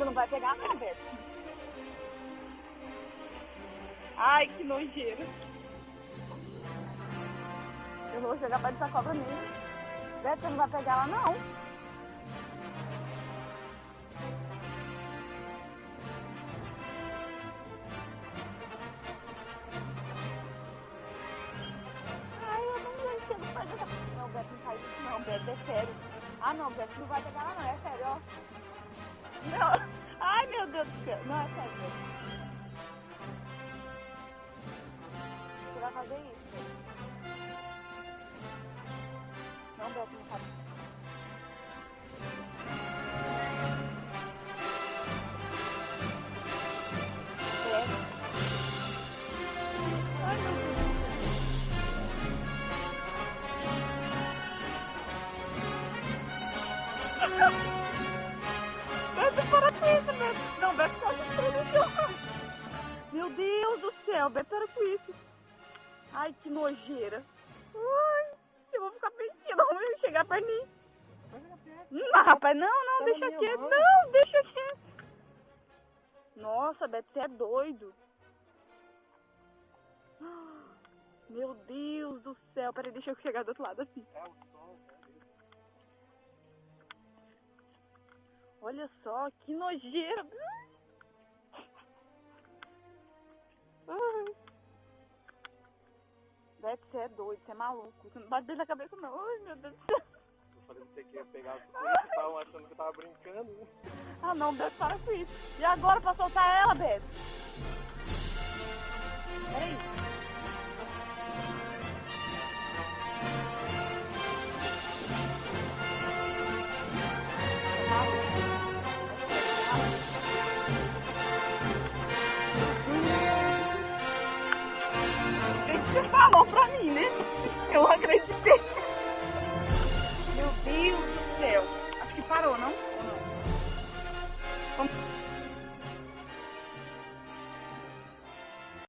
Você não vai pegar não, Beto. Ai, que nojeira. Eu vou chegar perto dessa cobra mesmo. Beto, você não vai pegar ela não. Ai, eu não chego perto dessa... Não, Beto, não faz isso não, Beto, é sério. Ah, não, Beto, não vai pegar ela não, é sério, ó. Não. Ai, meu Deus do céu. Não, é sério, Beto. Você vai fazer isso? Não, Beto, não sabe. Ai, meu Deus. Beto, para com isso, Beto. Não, Beto, tá no meu Deus do céu, Beto, para com isso. Ai, que nojeira. Ai, eu vou ficar pensando, não vou chegar perto de mim. Não, rapaz, não, deixa quieto. Não, deixa quieto. Nossa, Beto, você é doido. Meu Deus do céu. Peraí, deixa eu chegar do outro lado assim. Olha só, que nojeira. Beto, você é doido, você é maluco. Você não bate dentro da cabeça não. Ai, meu Deus do céu. Eu falei que você queria pegar as coisas, vocês estavam achando que eu tava brincando, né? Ah não, Beto, para com isso. E agora pra soltar ela, Beto? Peraí. O que você falou pra mim, né? Eu acreditei. Meu Deus do céu. Acho que parou, não? Ou não?